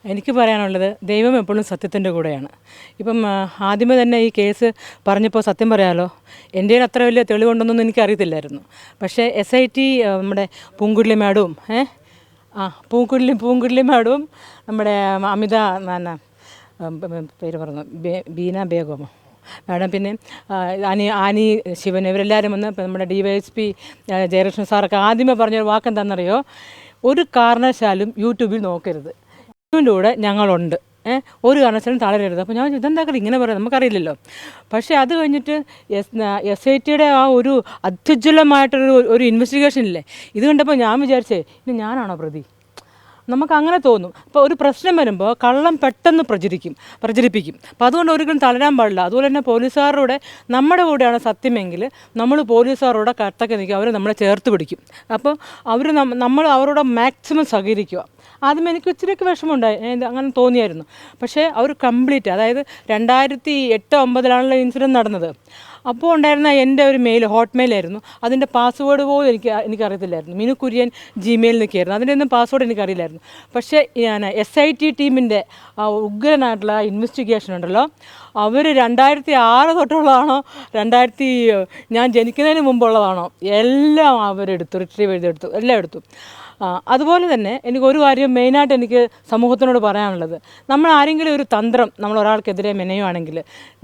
എനിക്ക് പറയാനുള്ളത് ദൈവം എപ്പോഴും സത്യത്തിൻ്റെ കൂടെയാണ്. ഇപ്പം ആദ്യമേ തന്നെ ഈ കേസ് പറഞ്ഞപ്പോൾ സത്യം പറയാമല്ലോ, എൻ്റെ അത്ര വലിയ തെളിവുണ്ടെന്നൊന്നും എനിക്കറിയത്തില്ലായിരുന്നു. പക്ഷേ SIT നമ്മുടെ പൂങ്കുഴലി മാഡവും പൂങ്കുഴലി മാഡവും നമ്മുടെ അമിത പേര് പറഞ്ഞു ബീന ബേഗമോ മാഡം, പിന്നെ ആനി ശിവൻ, ഇവരെല്ലാവരും വന്ന് നമ്മുടെ DYSP ജയകൃഷ്ണൻ സാറൊക്കെ ആദ്യമേ പറഞ്ഞൊരു വാക്കെന്താണെന്നറിയോ, ഒരു കാരണവശാലും യൂട്യൂബിൽ നോക്കരുത്, യൂട്യൂബിൻ്റെ കൂടെ ഞങ്ങളുണ്ട്, ഒരു കാരണവശാലും തളരരുത്. അപ്പോൾ ഞാൻ ഇതെന്താ ഇങ്ങനെ പറയാം, നമുക്കറിയില്ലല്ലോ. പക്ഷേ അത് കഴിഞ്ഞിട്ട് SITയുടെ ആ ഒരു അത്യുജ്വലമായിട്ടൊരു ഇൻവെസ്റ്റിഗേഷൻ ഇല്ലേ, ഇത് കണ്ടപ്പോൾ ഞാൻ വിചാരിച്ചേ ഇനി ഞാനാണോ പ്രതി, നമുക്കങ്ങനെ തോന്നും. ഇപ്പോൾ ഒരു പ്രശ്നം വരുമ്പോൾ കള്ളം പെട്ടെന്ന് പ്രചരിപ്പിക്കും. അപ്പോൾ അതുകൊണ്ട് ഒരിക്കലും തളരാൻ പാടില്ല. അതുപോലെ തന്നെ പോലീസുകാരുടെ നമ്മുടെ കൂടെയാണ് സത്യമെങ്കിൽ നമ്മൾ പോലീസുകാരോടെ കട്ടൊക്കെ നിൽക്കുക, അവർ നമ്മളെ ചേർത്ത് പിടിക്കും. അപ്പോൾ നമ്മൾ അവരോട് മാക്സിമം സഹകരിക്കുക. ആദ്യം എനിക്ക് ഇച്ചിരിയൊക്കെ വിഷമമുണ്ടായി, അങ്ങനെ തോന്നിയായിരുന്നു. പക്ഷേ അവർ കംപ്ലീറ്റ്, അതായത് 2008-09 ഇൻസിഡൻറ്റ് നടന്നത്. അപ്പോൾ ഉണ്ടായിരുന്ന എൻ്റെ ഒരു ഹോട്ട് മെയിലായിരുന്നു, അതിൻ്റെ പാസ്വേഡ് പോലും എനിക്കറിയത്തില്ലായിരുന്നു. മിനു കുര്യൻ Gmail നിൽക്കുകയായിരുന്നു, അതിൻ്റെ ഒന്നും പാസ്വേഡ് എനിക്കറിയില്ലായിരുന്നു. പക്ഷേ ഞാൻ SIT ടീമിൻ്റെ ആ ഉഗ്രനായിട്ടുള്ള ഇൻവെസ്റ്റിഗേഷൻ ഉണ്ടല്ലോ, അവർ 2006 തൊട്ടുള്ളതാണോ ഞാൻ ജനിക്കുന്നതിന് മുമ്പുള്ളതാണോ എല്ലാം അവരെടുത്തു, റിട്രീവ് ചെയ്തെടുത്തു, എല്ലാം എടുത്തു. അതുപോലെ തന്നെ എനിക്കൊരു കാര്യം മെയിനായിട്ട് എനിക്ക് സമൂഹത്തിനോട് പറയാനുള്ളത്, നമ്മൾ ആരെങ്കിലും ഒരു തന്ത്രം നമ്മൾ ഒരാൾക്കെതിരെ മെനയുവാണെങ്കിൽ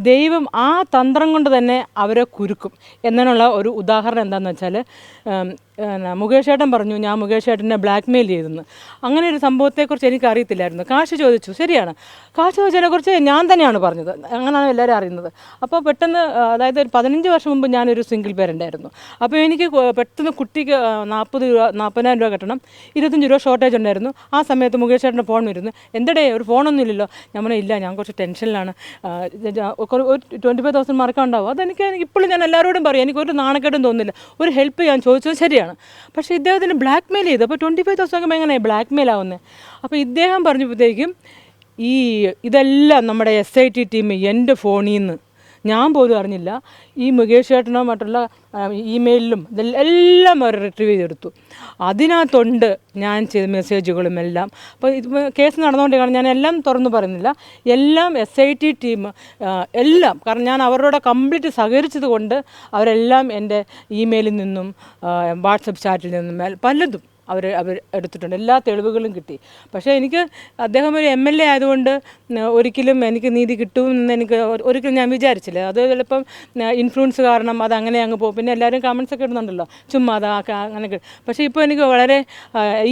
ദൈവം ആ തന്ത്രം കൊണ്ട് തന്നെ അവരെ കുരുക്കും എന്നതിനുള്ള ഒരു ഉദാഹരണം എന്താണെന്ന് വെച്ചാൽ, മുകേഷ് ഏട്ടൻ പറഞ്ഞു ഞാൻ മുകേഷ് ഏട്ടനെ ബ്ലാക്ക് മെയിൽ ചെയ്തെന്ന്. അങ്ങനെ ഒരു സംഭവത്തെക്കുറിച്ച് എനിക്ക് അറിയത്തില്ലായിരുന്നു. കാശ് ചോദിച്ചു, ശരിയാണ്, കാശ് ചോദിച്ചതിനെക്കുറിച്ച് ഞാൻ തന്നെയാണ് പറഞ്ഞത്, അങ്ങനെയാണ് എല്ലാവരും അറിയുന്നത്. അപ്പോൾ പെട്ടെന്ന്, അതായത് ഒരു 15 വർഷം മുമ്പ് ഞാനൊരു സിംഗിൾ പേരൻ്റായിരുന്നു. അപ്പോൾ എനിക്ക് പെട്ടെന്ന് കുട്ടിക്ക് 40,000 രൂപ കെട്ടണം, 25 രൂപ ഷോർട്ടേജ് ഉണ്ടായിരുന്നു. ആ സമയത്ത് മുകേഷ് ഏട്ടൻ്റെ ഫോൺ വരുന്നു, എന്തടേ ഒരു ഫോണൊന്നും ഇല്ലല്ലോ. ഞാൻ പറഞ്ഞു ഇല്ല, ഞാൻ കുറച്ച് ടെൻഷനിലാണ്, ഒരു 25,000 മറക്കാണ്ടാവും. അതെനിക്ക് ഇപ്പോഴും ഞാൻ എല്ലാവരോടും പറയും, എനിക്കൊരു നാണക്കേടും തോന്നുന്നില്ല. ഒരു ഹെൽപ്പ് ഞാൻ ചോദിച്ചത് ശരിയാണ്. പക്ഷേ ഇദ്ദേഹത്തിന് ബ്ലാക്ക് മെയിൽ ചെയ്തു. അപ്പോൾ 25,000 എങ്ങനെയാണ് ബ്ലാക്ക് മെയിൽ ആവുന്നത്? അപ്പോൾ ഇദ്ദേഹം പറഞ്ഞപ്പോഴത്തേക്കും ഇതെല്ലാം നമ്മുടെ SIT ടീം എൻ്റെ ഫോണിൽ നിന്ന്, ഞാൻ പോലും അറിഞ്ഞില്ല, ഈ മുകേഷ് ചേട്ടനോ മറ്റുള്ള ഇമെയിലും ഇതെല്ലാം അവർ റിട്രീവ് ചെയ്തെടുത്തു. അതിനകത്തുണ്ട് ഞാൻ ചെയ്ത മെസ്സേജുകളും എല്ലാം. അപ്പോൾ ഇത് കേസ് നടന്നുകൊണ്ടിരിക്കുകയാണ്, ഞാൻ എല്ലാം തുറന്നു പറയുന്നില്ല, എല്ലാം SIT ടീം എല്ലാം, കാരണം ഞാൻ അവരോട് കംപ്ലീറ്റ് സഹകരിച്ചത് കൊണ്ട് അവരെല്ലാം എൻ്റെ ഇമെയിലിൽ നിന്നും വാട്സപ്പ് ചാറ്റിൽ നിന്നും പലതും അവർ എടുത്തിട്ടുണ്ട്, എല്ലാ തെളിവുകളും കിട്ടി. പക്ഷേ എനിക്ക് അദ്ദേഹം ഒരു MLA ആയതുകൊണ്ട് ഒരിക്കലും എനിക്ക് നീതി കിട്ടുമെന്ന് എനിക്ക് ഒരിക്കലും ഞാൻ വിചാരിച്ചില്ല. അത് ചിലപ്പം ഇൻഫ്ലുവൻസ് കാരണം അതങ്ങനെ അങ്ങ് പോകും. പിന്നെ എല്ലാവരും കമൻസൊക്കെ ഇടുന്നുണ്ടല്ലോ, ചുമ്മാ അങ്ങനെ. പക്ഷേ ഇപ്പോൾ എനിക്ക് വളരെ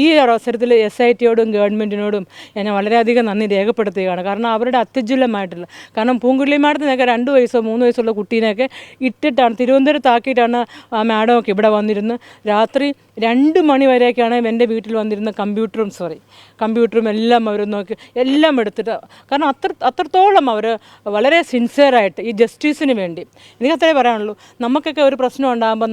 ഈ അവസരത്തിൽ SITയോടും ഗവൺമെൻറ്റിനോടും ഞാൻ വളരെയധികം നന്ദി രേഖപ്പെടുത്തുകയാണ്. കാരണം അവരുടെ അത്യുജ്വലമായിട്ടുള്ള, കാരണം പൂങ്കുഴലി മാഡത്തിനൊക്കെ 2 വയസ്സോ 3 വയസ്സുള്ള കുട്ടീനെയൊക്കെ ഇട്ടിട്ടാണ് തിരുവനന്തപുരത്താക്കിയിട്ടാണ് ആ മാഡമൊക്കെ ഇവിടെ വന്നിരുന്ന് രാത്രി 2 മണി വരെയൊക്കെ എൻ്റെ വീട്ടിൽ വന്നിരുന്ന കമ്പ്യൂട്ടറും എല്ലാം അവർ നോക്കി, എല്ലാം എടുത്തിട്ട്, കാരണം അത്രത്തോളം അവർ വളരെ സിൻസിയറായിട്ട് ഈ ജസ്റ്റിസിന് വേണ്ടി. എനിക്കത്രേ പറയാനുള്ളൂ. നമുക്കൊക്കെ ഒരു പ്രശ്നം ഉണ്ടാകുമ്പോൾ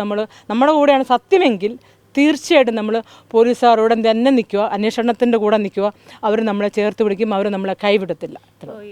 നമ്മുടെ കൂടെയാണ് സത്യമെങ്കിൽ തീർച്ചയായിട്ടും നമ്മൾ പോലീസുകാരോടെ തന്നെ നിൽക്കുക, അന്വേഷണത്തിൻ്റെ കൂടെ നിൽക്കുക, അവർ നമ്മളെ ചേർത്ത് പിടിക്കും, അവർ നമ്മളെ കൈവിടത്തില്ല.